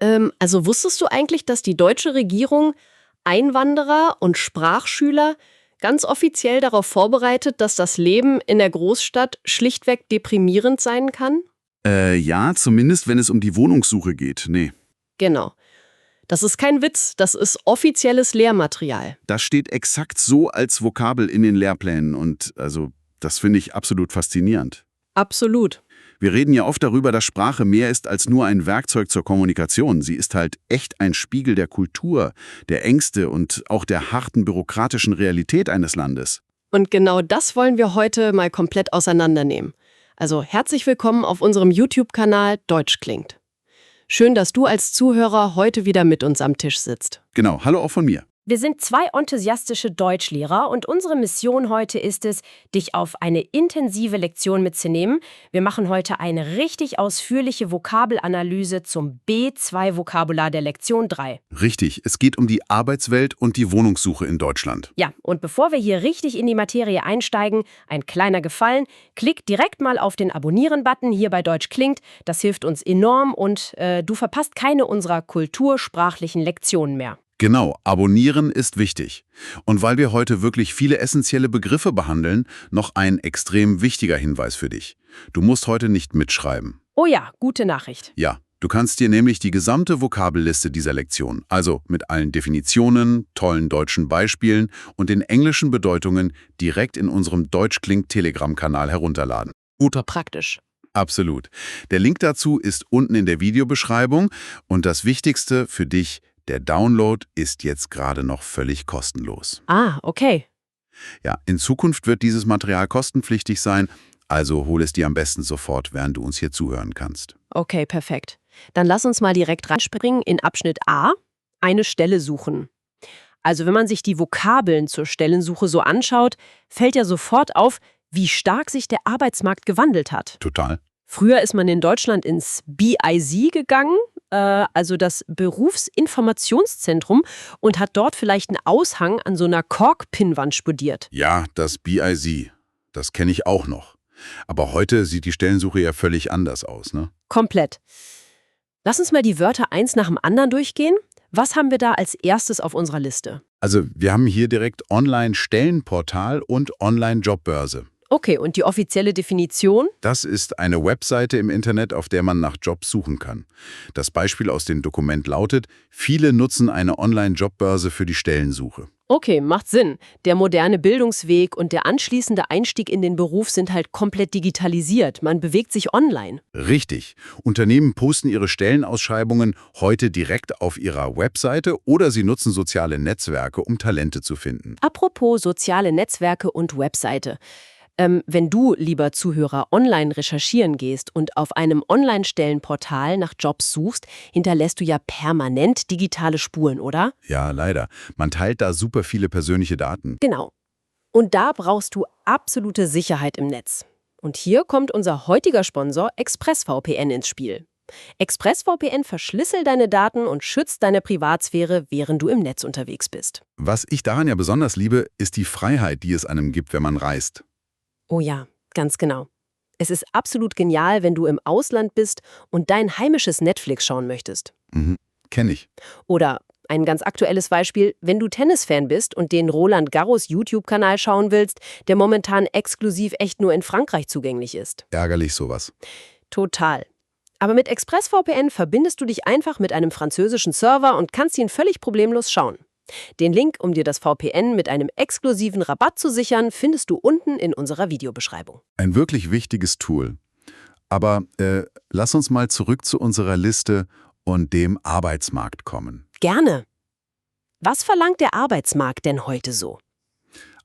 Also wusstest du eigentlich, dass die deutsche Regierung Einwanderer und Sprachschüler ganz offiziell darauf vorbereitet, dass das Leben in der Großstadt schlichtweg deprimierend sein kann? Ja, zumindest wenn es um die Wohnungssuche geht. Nee, Genau. Das ist kein Witz, das ist offizielles Lehrmaterial. das steht exakt so als Vokabel in den Lehrplänen und also das finde ich absolut faszinierend. Absolut. Wir reden ja oft darüber, dass Sprache mehr ist als nur ein Werkzeug zur Kommunikation. Sie ist halt echt ein Spiegel der Kultur, der Ängste und auch der harten bürokratischen Realität eines Landes. Und genau das wollen wir heute mal komplett auseinandernehmen. Also herzlich willkommen auf unserem YouTube-Kanal Deutsch klingt. Schön, dass du als Zuhörer heute wieder mit uns am Tisch sitzt. Genau, hallo auch von mir. Wir sind zwei enthusiastische Deutschlehrer und unsere Mission heute ist es, dich auf eine intensive Lektion mitzunehmen. Wir machen heute eine richtig ausführliche Vokabelanalyse zum B2-Vokabular der Lektion 3. Richtig, es geht um die Arbeitswelt und die Wohnungssuche in Deutschland. Ja, und bevor wir hier richtig in die Materie einsteigen, ein kleiner Gefallen, klick direkt mal auf den Abonnieren-Button hier bei Deutsch klingt. Das hilft uns enorm und du verpasst keine unserer kultursprachlichen Lektionen mehr. Genau, abonnieren ist wichtig. Und weil wir heute wirklich viele essentielle Begriffe behandeln, noch ein extrem wichtiger Hinweis für dich. Du musst heute nicht mitschreiben. Oh ja, gute Nachricht. Ja, du kannst dir nämlich die gesamte Vokabelliste dieser Lektion, also mit allen Definitionen, tollen deutschen Beispielen und den englischen Bedeutungen direkt in unserem Deutsch klingt Telegram-Kanal herunterladen. Guter praktisch. Absolut. Der Link dazu ist unten in der Videobeschreibung und das Wichtigste für dich: der Download ist jetzt gerade noch völlig kostenlos. Ah, okay. Ja, in Zukunft wird dieses Material kostenpflichtig sein, also hol es dir am besten sofort, während du uns hier zuhören kannst. Okay, perfekt. Dann lass uns mal direkt reinspringen in Abschnitt A, eine Stelle suchen. Also wenn man sich die Vokabeln zur Stellensuche so anschaut, fällt ja sofort auf, wie stark sich der Arbeitsmarkt gewandelt hat. Total. Früher ist man in Deutschland ins BIZ gegangen, also das Berufsinformationszentrum, und hat dort vielleicht einen Aushang an so einer Kork-Pinnwand studiert. Ja, das BIZ, das kenne ich auch noch. Aber heute sieht die Stellensuche ja völlig anders aus, ne? Komplett. Lass uns mal die Wörter eins nach dem anderen durchgehen. Was haben wir da als erstes auf unserer Liste? Also wir haben hier direkt Online-Stellenportal und Online-Jobbörse. Okay, und die offizielle Definition? Das ist eine Webseite im Internet, auf der man nach Jobs suchen kann. Das Beispiel aus dem Dokument lautet: Viele nutzen eine Online-Jobbörse für die Stellensuche. Okay, macht Sinn. Der moderne Bildungsweg und der anschließende Einstieg in den Beruf sind halt komplett digitalisiert. Man bewegt sich online. Richtig. Unternehmen posten ihre Stellenausschreibungen heute direkt auf ihrer Webseite oder sie nutzen soziale Netzwerke, um Talente zu finden. Apropos soziale Netzwerke und Webseite. Wenn du, lieber Zuhörer, online recherchieren gehst und auf einem Online-Stellenportal nach Jobs suchst, hinterlässt du ja permanent digitale Spuren, oder? Ja, leider. Man teilt da super viele persönliche Daten. Genau. Und da brauchst du absolute Sicherheit im Netz. Und hier kommt unser heutiger Sponsor ExpressVPN ins Spiel. ExpressVPN verschlüsselt deine Daten und schützt deine Privatsphäre, während du im Netz unterwegs bist. Was ich daran ja besonders liebe, ist die Freiheit, die es einem gibt, wenn man reist. Oh ja, ganz genau. Es ist absolut genial, wenn du im Ausland bist und dein heimisches Netflix schauen möchtest. Kenn ich. Oder ein ganz aktuelles Beispiel, wenn du Tennisfan bist und den Roland Garros YouTube-Kanal schauen willst, der momentan exklusiv echt nur in Frankreich zugänglich ist. Ärgerlich sowas. Total. Aber mit ExpressVPN verbindest du dich einfach mit einem französischen Server und kannst ihn völlig problemlos schauen. Den Link, um dir das VPN mit einem exklusiven Rabatt zu sichern, findest du unten in unserer Videobeschreibung. Ein wirklich wichtiges Tool. Aber lass uns mal zurück zu unserer Liste und dem Arbeitsmarkt kommen. Gerne. Was verlangt der Arbeitsmarkt denn heute so?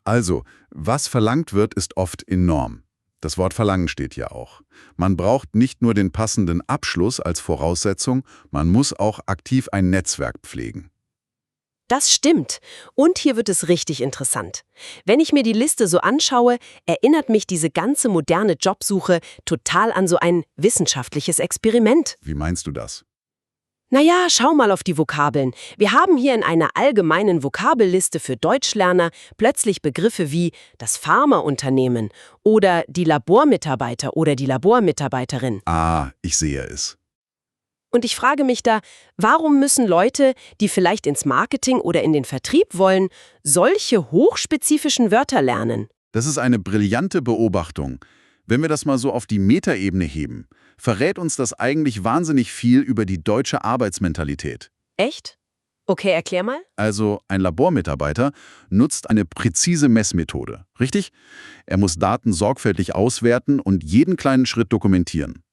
Also, was verlangt wird, ist oft enorm. Das Wort verlangen steht ja auch. Man braucht nicht nur den passenden Abschluss als Voraussetzung, man muss auch aktiv ein Netzwerk pflegen. Das stimmt. Und hier wird es richtig interessant. Wenn ich mir die Liste so anschaue, erinnert mich diese ganze moderne Jobsuche total an so ein wissenschaftliches Experiment. Wie meinst du das? Naja, schau mal auf die Vokabeln. Wir haben hier in einer allgemeinen Vokabelliste für Deutschlerner plötzlich Begriffe wie das Pharmaunternehmen oder die Labormitarbeiter oder die Labormitarbeiterin. Ah, ich sehe es. Und ich frage mich da, warum müssen Leute, die vielleicht ins Marketing oder in den Vertrieb wollen, solche hochspezifischen Wörter lernen? Das ist eine brillante Beobachtung. Wenn wir das mal so auf die Metaebene heben, verrät uns das eigentlich wahnsinnig viel über die deutsche Arbeitsmentalität. Echt? Okay, erklär mal. Also ein Labormitarbeiter nutzt eine präzise Messmethode, richtig? Er muss Daten sorgfältig auswerten und jeden kleinen Schritt dokumentieren.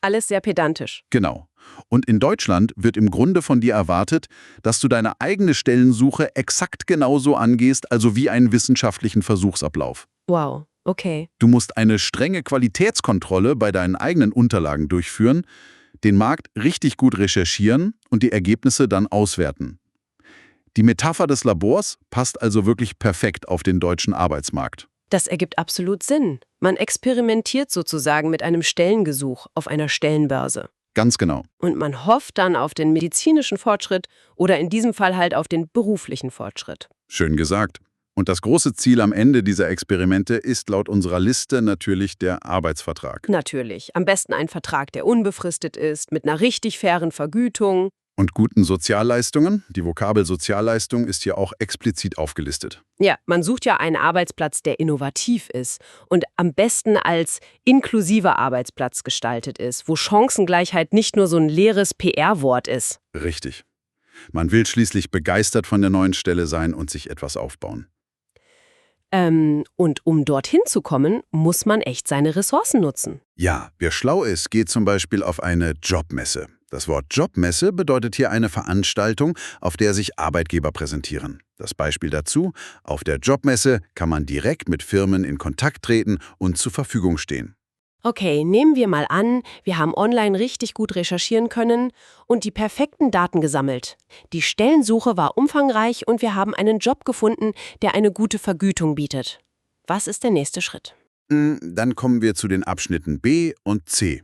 Alles sehr pedantisch. Genau. Und in Deutschland wird im Grunde von dir erwartet, dass du deine eigene Stellensuche exakt genauso angehst, also wie einen wissenschaftlichen Versuchsablauf. Wow, okay. Du musst eine strenge Qualitätskontrolle bei deinen eigenen Unterlagen durchführen, den Markt richtig gut recherchieren und die Ergebnisse dann auswerten. Die Metapher des Labors passt also wirklich perfekt auf den deutschen Arbeitsmarkt. Das ergibt absolut Sinn. Man experimentiert sozusagen mit einem Stellengesuch auf einer Stellenbörse. Ganz genau. Und man hofft dann auf den medizinischen Fortschritt oder in diesem Fall halt auf den beruflichen Fortschritt. Schön gesagt. Und das große Ziel am Ende dieser Experimente ist laut unserer Liste natürlich der Arbeitsvertrag. Natürlich. Am besten ein Vertrag, der unbefristet ist, mit einer richtig fairen Vergütung. Und guten Sozialleistungen. Die Vokabel Sozialleistung ist hier auch explizit aufgelistet. Ja, man sucht ja einen Arbeitsplatz, der innovativ ist und am besten als inklusiver Arbeitsplatz gestaltet ist, wo Chancengleichheit nicht nur so ein leeres PR-Wort ist. Richtig. Man will schließlich begeistert von der neuen Stelle sein und sich etwas aufbauen. Und um dorthin zu kommen, muss man echt seine Ressourcen nutzen. Ja, wer schlau ist, geht zum Beispiel auf eine Jobmesse. Das Wort Jobmesse bedeutet hier eine Veranstaltung, auf der sich Arbeitgeber präsentieren. Das Beispiel dazu: Auf der Jobmesse kann man direkt mit Firmen in Kontakt treten und zur Verfügung stehen. Okay, nehmen wir mal an, wir haben online richtig gut recherchieren können und die perfekten Daten gesammelt. Die Stellensuche war umfangreich und wir haben einen Job gefunden, der eine gute Vergütung bietet. Was ist der nächste Schritt? Dann kommen wir zu den Abschnitten B und C.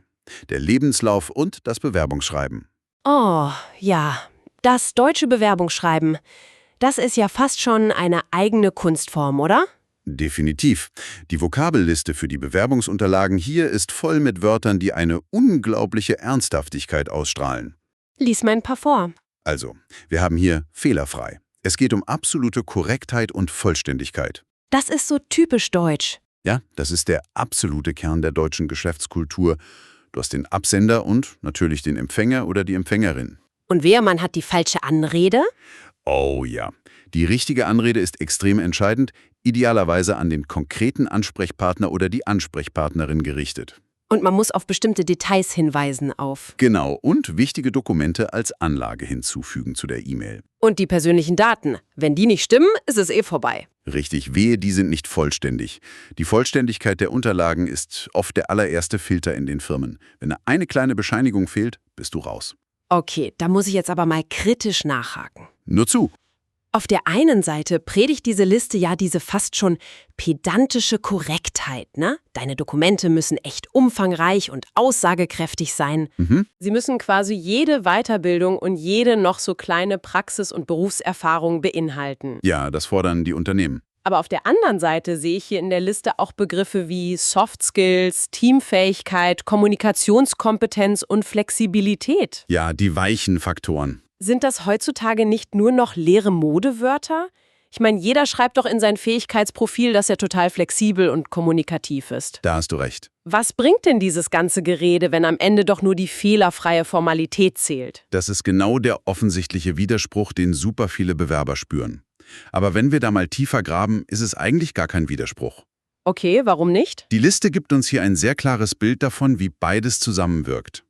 Der Lebenslauf und das Bewerbungsschreiben. Oh, ja, das deutsche Bewerbungsschreiben. Das ist ja fast schon eine eigene Kunstform, oder? Definitiv. Die Vokabelliste für die Bewerbungsunterlagen hier ist voll mit Wörtern, die eine unglaubliche Ernsthaftigkeit ausstrahlen. Lies mal ein paar vor. Also, wir haben hier fehlerfrei. Es geht um absolute Korrektheit und Vollständigkeit. Das ist so typisch deutsch. Ja, das ist der absolute Kern der deutschen Geschäftskultur. Du hast den Absender und natürlich den Empfänger oder die Empfängerin. Und wehe, man hat die falsche Anrede? Oh ja, die richtige Anrede ist extrem entscheidend, idealerweise an den konkreten Ansprechpartner oder die Ansprechpartnerin gerichtet. Und man muss auf bestimmte Details hinweisen auf. Genau, und wichtige Dokumente als Anlage hinzufügen zu der E-Mail. Und die persönlichen Daten. Wenn die nicht stimmen, ist es eh vorbei. Richtig, wehe, die sind nicht vollständig. Die Vollständigkeit der Unterlagen ist oft der allererste Filter in den Firmen. Wenn eine kleine Bescheinigung fehlt, bist du raus. Okay, da muss ich jetzt aber mal kritisch nachhaken. Nur zu. Auf der einen Seite predigt diese Liste ja diese fast schon pedantische Korrektheit, ne? Deine Dokumente müssen echt umfangreich und aussagekräftig sein. Sie müssen quasi jede Weiterbildung und jede noch so kleine Praxis- und Berufserfahrung beinhalten. Ja, das fordern die Unternehmen. Aber auf der anderen Seite sehe ich hier in der Liste auch Begriffe wie Soft Skills, Teamfähigkeit, Kommunikationskompetenz und Flexibilität. Ja, die weichen Faktoren. Sind das heutzutage nicht nur noch leere Modewörter? Ich meine, jeder schreibt doch in sein Fähigkeitsprofil, dass er total flexibel und kommunikativ ist. Da hast du recht. Was bringt denn dieses ganze Gerede, wenn am Ende doch nur die fehlerfreie Formalität zählt? Das ist genau der offensichtliche Widerspruch, den super viele Bewerber spüren. Aber wenn wir da mal tiefer graben, ist es eigentlich gar kein Widerspruch. Okay, warum nicht? Die Liste gibt uns hier ein sehr klares Bild davon, wie beides zusammenwirkt.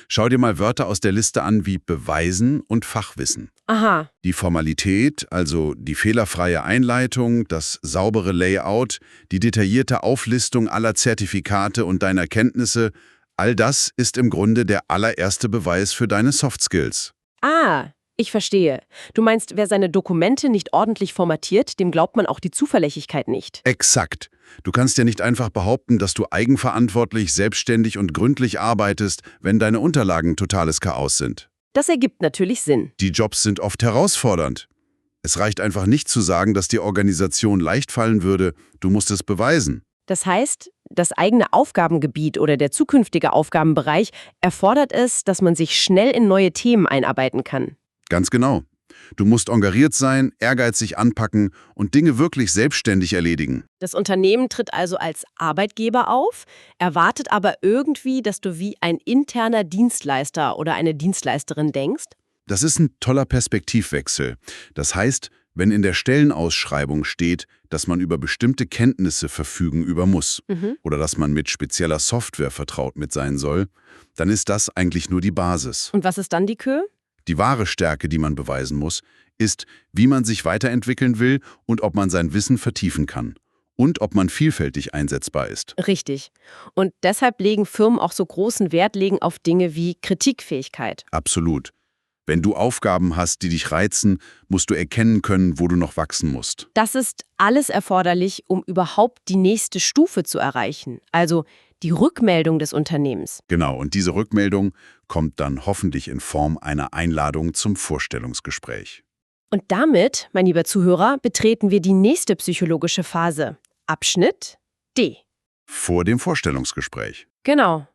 Schau dir mal Wörter aus der Liste an wie beweisen und Fachwissen. Aha. Die Formalität, also die fehlerfreie Einleitung, das saubere Layout, die detaillierte Auflistung aller Zertifikate und deiner Kenntnisse, all das ist im Grunde der allererste Beweis für deine Soft Skills. Ah, ich verstehe. Du meinst, wer seine Dokumente nicht ordentlich formatiert, dem glaubt man auch die Zuverlässigkeit nicht. Exakt. Du kannst ja nicht einfach behaupten, dass du eigenverantwortlich, selbstständig und gründlich arbeitest, wenn deine Unterlagen totales Chaos sind. Das ergibt natürlich Sinn. Die Jobs sind oft herausfordernd. Es reicht einfach nicht zu sagen, dass die Organisation leicht fallen würde, du musst es beweisen. Das heißt, das eigene Aufgabengebiet oder der zukünftige Aufgabenbereich erfordert es, dass man sich schnell in neue Themen einarbeiten kann. Ganz genau. Du musst engagiert sein, ehrgeizig anpacken und Dinge wirklich selbstständig erledigen. Das Unternehmen tritt also als Arbeitgeber auf, erwartet aber irgendwie, dass du wie ein interner Dienstleister oder eine Dienstleisterin denkst. Das ist ein toller Perspektivwechsel. Das heißt, wenn in der Stellenausschreibung steht, dass man über bestimmte Kenntnisse verfügen über muss oder dass man mit spezieller Software vertraut mit sein soll, dann ist das eigentlich nur die Basis. Und was ist dann die Kür? Die wahre Stärke, die man beweisen muss, ist, wie man sich weiterentwickeln will und ob man sein Wissen vertiefen kann. Und ob man vielfältig einsetzbar ist. Richtig. Und deshalb legen Firmen auch so großen Wert auf Dinge wie Kritikfähigkeit. Absolut. Wenn du Aufgaben hast, die dich reizen, musst du erkennen können, wo du noch wachsen musst. Das ist alles erforderlich, um überhaupt die nächste Stufe zu erreichen. Also die Rückmeldung des Unternehmens. Genau, und diese Rückmeldung kommt dann hoffentlich in Form einer Einladung zum Vorstellungsgespräch. Und damit, mein lieber Zuhörer, betreten wir die nächste psychologische Phase. Abschnitt D. Vor dem Vorstellungsgespräch. Genau.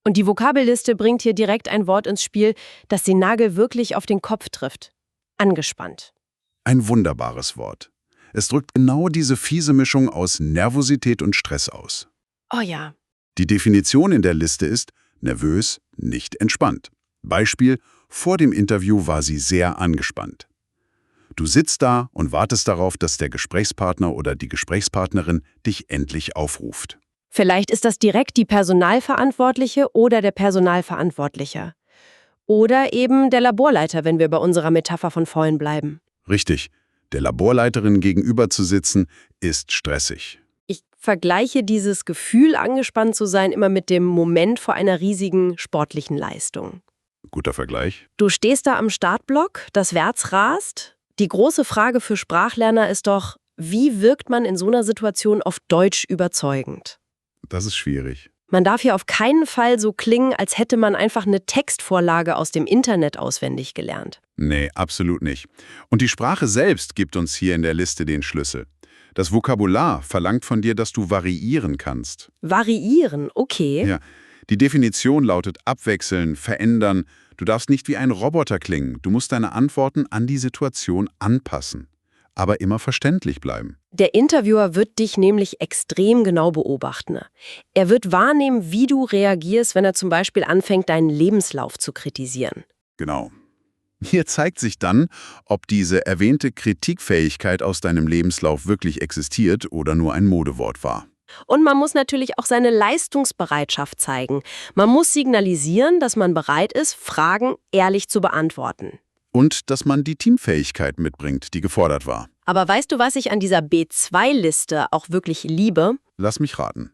Und die Vokabelliste bringt hier direkt ein Wort ins Spiel, das den Nagel wirklich auf den Kopf trifft. Angespannt. Ein wunderbares Wort. Es drückt genau diese fiese Mischung aus Nervosität und Stress aus. Oh ja. Die Definition in der Liste ist nervös, nicht entspannt. Beispiel: Vor dem Interview war sie sehr angespannt. Du sitzt da und wartest darauf, dass der Gesprächspartner oder die Gesprächspartnerin dich endlich aufruft. Vielleicht ist das direkt die Personalverantwortliche oder der Personalverantwortliche. Oder eben der Laborleiter, wenn wir bei unserer Metapher von vorhin bleiben. Richtig, der Laborleiterin gegenüber zu sitzen, ist stressig. Ich vergleiche dieses Gefühl, angespannt zu sein, immer mit dem Moment vor einer riesigen sportlichen Leistung. Guter Vergleich. Du stehst da am Startblock, das Herz rast. Die große Frage für Sprachlerner ist doch, wie wirkt man in so einer Situation auf Deutsch überzeugend? Das ist schwierig. Man darf hier auf keinen Fall so klingen, als hätte man einfach eine Textvorlage aus dem Internet auswendig gelernt. Nee, absolut nicht. Und die Sprache selbst gibt uns hier in der Liste den Schlüssel. Das Vokabular verlangt von dir, dass du variieren kannst. Variieren, okay. Ja, die Definition lautet abwechseln, verändern. Du darfst nicht wie ein Roboter klingen. Du musst deine Antworten an die Situation anpassen, aber immer verständlich bleiben. Der Interviewer wird dich nämlich extrem genau beobachten. Er wird wahrnehmen, wie du reagierst, wenn er zum Beispiel anfängt, deinen Lebenslauf zu kritisieren. Genau. Hier zeigt sich dann, ob diese erwähnte Kritikfähigkeit aus deinem Lebenslauf wirklich existiert oder nur ein Modewort war. Und man muss natürlich auch seine Leistungsbereitschaft zeigen. Man muss signalisieren, dass man bereit ist, Fragen ehrlich zu beantworten. Und dass man die Teamfähigkeit mitbringt, die gefordert war. Aber weißt du, was ich an dieser B2-Liste auch wirklich liebe? Lass mich raten.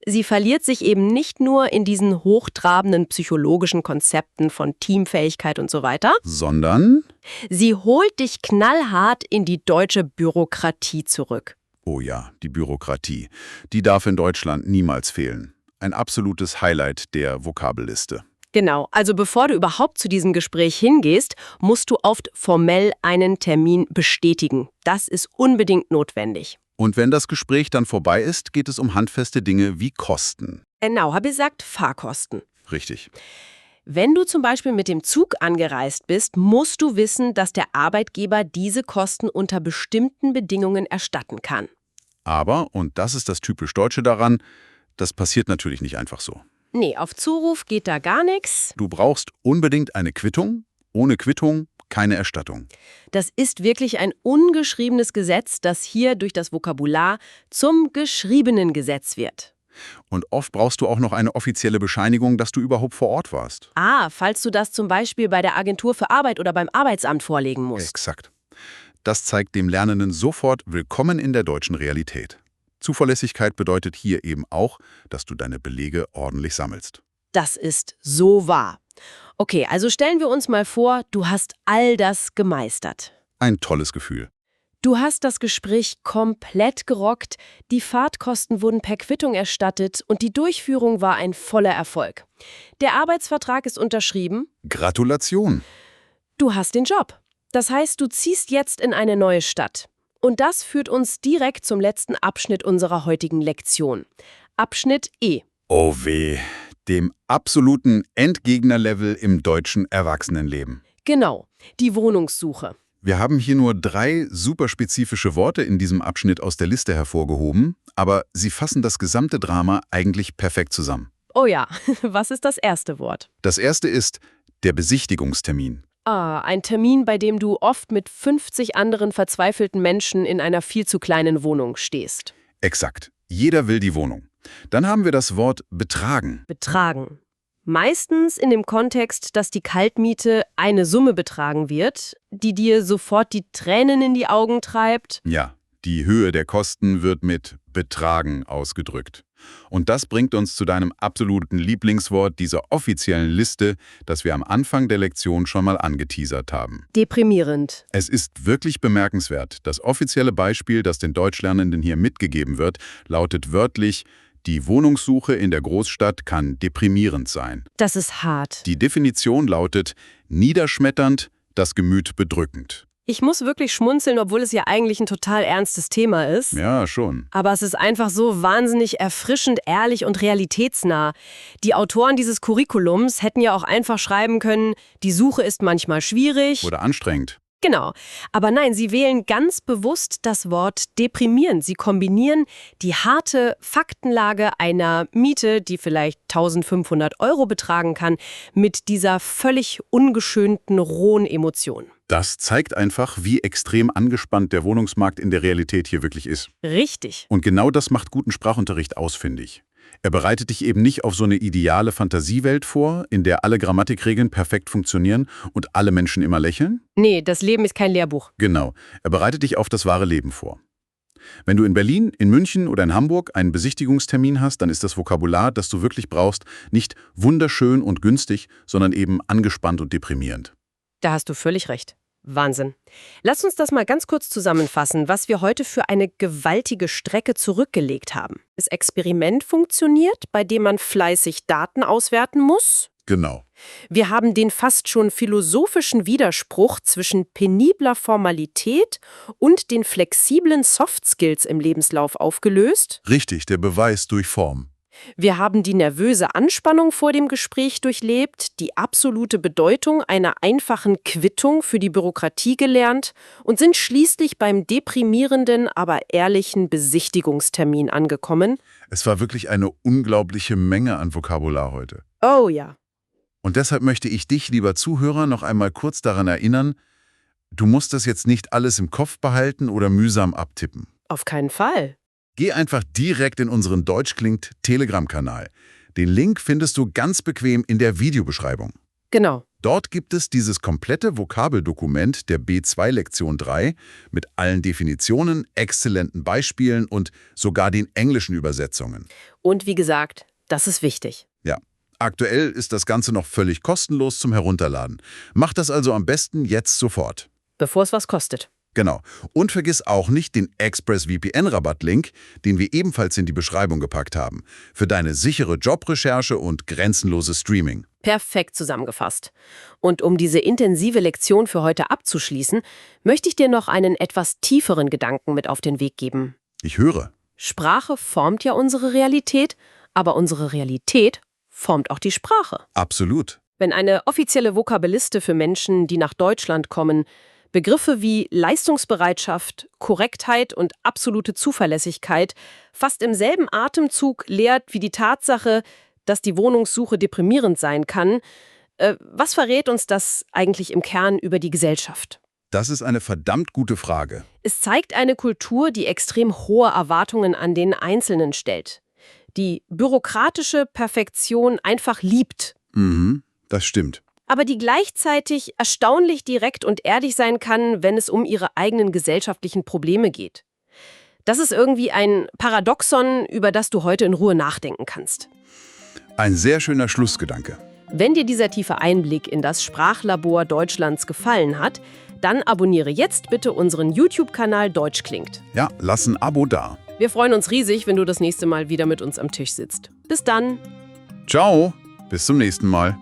Sie verliert sich eben nicht nur in diesen hochtrabenden psychologischen Konzepten von Teamfähigkeit und so weiter, Sondern? sie holt dich knallhart in die deutsche Bürokratie zurück. Oh ja, die Bürokratie. Die darf in Deutschland niemals fehlen. Ein absolutes Highlight der Vokabelliste. Genau, also bevor du überhaupt zu diesem Gespräch hingehst, musst du oft formell einen Termin bestätigen. Das ist unbedingt notwendig. Und wenn das Gespräch dann vorbei ist, geht es um handfeste Dinge wie Kosten. Genau, habe ich gesagt, Fahrkosten. Richtig. Wenn du zum Beispiel mit dem Zug angereist bist, musst du wissen, dass der Arbeitgeber diese Kosten unter bestimmten Bedingungen erstatten kann. Aber, und das ist das typisch Deutsche daran, das passiert natürlich nicht einfach so. Nee, auf Zuruf geht da gar nichts. Du brauchst unbedingt eine Quittung. Ohne Quittung keine Erstattung. Das ist wirklich ein ungeschriebenes Gesetz, das hier durch das Vokabular zum geschriebenen Gesetz wird. Und oft brauchst du auch noch eine offizielle Bescheinigung, dass du überhaupt vor Ort warst. Falls du das zum Beispiel bei der Agentur für Arbeit oder beim Arbeitsamt vorlegen musst. Exakt. Das zeigt dem Lernenden sofort Willkommen in der deutschen Realität. Zuverlässigkeit bedeutet hier eben auch, dass du deine Belege ordentlich sammelst. Das ist so wahr. Okay, also stellen wir uns mal vor, du hast all das gemeistert. Ein tolles Gefühl. Du hast das Gespräch komplett gerockt, die Fahrtkosten wurden per Quittung erstattet und die Durchführung war ein voller Erfolg. Der Arbeitsvertrag ist unterschrieben. Gratulation. Du hast den Job. Das heißt, du ziehst jetzt in eine neue Stadt. Und das führt uns direkt zum letzten Abschnitt unserer heutigen Lektion. Abschnitt E. Oh weh, dem absoluten Endgegnerlevel im deutschen Erwachsenenleben. Genau, die Wohnungssuche. Wir haben hier nur 3 superspezifische Worte in diesem Abschnitt aus der Liste hervorgehoben, aber sie fassen das gesamte Drama eigentlich perfekt zusammen. Oh ja, was ist das erste Wort? Das erste ist der Besichtigungstermin. Ah, ein Termin, bei dem du oft mit 50 anderen verzweifelten Menschen in einer viel zu kleinen Wohnung stehst. Exakt. Jeder will die Wohnung. Dann haben wir das Wort betragen. Betragen. Meistens in dem Kontext, dass die Kaltmiete eine Summe betragen wird, die dir sofort die Tränen in die Augen treibt. Ja, die Höhe der Kosten wird mit betragen ausgedrückt. Und das bringt uns zu deinem absoluten Lieblingswort dieser offiziellen Liste, das wir am Anfang der Lektion schon mal angeteasert haben. Deprimierend. Es ist wirklich bemerkenswert. Das offizielle Beispiel, das den Deutschlernenden hier mitgegeben wird, lautet wörtlich: Die Wohnungssuche in der Großstadt kann deprimierend sein. Das ist hart. Die Definition lautet niederschmetternd, das Gemüt bedrückend. Ich muss wirklich schmunzeln, obwohl es ja eigentlich ein total ernstes Thema ist. Ja, schon. Aber es ist einfach so wahnsinnig erfrischend, ehrlich und realitätsnah. Die Autoren dieses Curriculums hätten ja auch einfach schreiben können, die Suche ist manchmal schwierig. Oder anstrengend. Genau. Aber nein, sie wählen ganz bewusst das Wort deprimierend. Sie kombinieren die harte Faktenlage einer Miete, die vielleicht 1.500 € betragen kann, mit dieser völlig ungeschönten, rohen Emotion. Das zeigt einfach, wie extrem angespannt der Wohnungsmarkt in der Realität hier wirklich ist. Richtig. Und genau das macht guten Sprachunterricht aus, finde ich. Er bereitet dich eben nicht auf so eine ideale Fantasiewelt vor, in der alle Grammatikregeln perfekt funktionieren und alle Menschen immer lächeln. Nee, das Leben ist kein Lehrbuch. Genau, er bereitet dich auf das wahre Leben vor. Wenn du in Berlin, in München oder in Hamburg einen Besichtigungstermin hast, dann ist das Vokabular, das du wirklich brauchst, nicht wunderschön und günstig, sondern eben angespannt und deprimierend. Da hast du völlig recht. Wahnsinn. Lass uns das mal ganz kurz zusammenfassen, was wir heute für eine gewaltige Strecke zurückgelegt haben. Das Experiment funktioniert, bei dem man fleißig Daten auswerten muss. Genau. Wir haben den fast schon philosophischen Widerspruch zwischen penibler Formalität und den flexiblen Soft Skills im Lebenslauf aufgelöst. Richtig, der Beweis durch Form. Wir haben die nervöse Anspannung vor dem Gespräch durchlebt, die absolute Bedeutung einer einfachen Quittung für die Bürokratie gelernt und sind schließlich beim deprimierenden, aber ehrlichen Besichtigungstermin angekommen. Es war wirklich eine unglaubliche Menge an Vokabular heute. Oh ja. Und deshalb möchte ich dich, lieber Zuhörer, noch einmal kurz daran erinnern, du musst das jetzt nicht alles im Kopf behalten oder mühsam abtippen. Auf keinen Fall. Geh einfach direkt in unseren Deutsch klingt Telegram-Kanal. Den Link findest du ganz bequem in der Videobeschreibung. Genau. Dort gibt es dieses komplette Vokabeldokument der B2 Lektion 3 mit allen Definitionen, exzellenten Beispielen und sogar den englischen Übersetzungen. Und wie gesagt, das ist wichtig. Ja, aktuell ist das Ganze noch völlig kostenlos zum Herunterladen. Mach das also am besten jetzt sofort. Bevor es was kostet. Genau. Und vergiss auch nicht den ExpressVPN-Rabattlink, den wir ebenfalls in die Beschreibung gepackt haben, für deine sichere Jobrecherche und grenzenloses Streaming. Perfekt zusammengefasst. Und um diese intensive Lektion für heute abzuschließen, möchte ich dir noch einen etwas tieferen Gedanken mit auf den Weg geben. Ich höre. Sprache formt ja unsere Realität, aber unsere Realität formt auch die Sprache. Absolut. Wenn eine offizielle Vokabelliste für Menschen, die nach Deutschland kommen, Begriffe wie Leistungsbereitschaft, Korrektheit und absolute Zuverlässigkeit fast im selben Atemzug lehrt wie die Tatsache, dass die Wohnungssuche deprimierend sein kann, was verrät uns das eigentlich im Kern über die Gesellschaft? Das ist eine verdammt gute Frage. Es zeigt eine Kultur, die extrem hohe Erwartungen an den Einzelnen stellt, die bürokratische Perfektion einfach liebt. Das stimmt. Aber die gleichzeitig erstaunlich direkt und ehrlich sein kann, wenn es um ihre eigenen gesellschaftlichen Probleme geht. Das ist irgendwie ein Paradoxon, über das du heute in Ruhe nachdenken kannst. Ein sehr schöner Schlussgedanke. Wenn dir dieser tiefe Einblick in das Sprachlabor Deutschlands gefallen hat, dann abonniere jetzt bitte unseren YouTube-Kanal Deutsch klingt. Ja, lass ein Abo da. Wir freuen uns riesig, wenn du das nächste Mal wieder mit uns am Tisch sitzt. Bis dann! Ciao, bis zum nächsten Mal.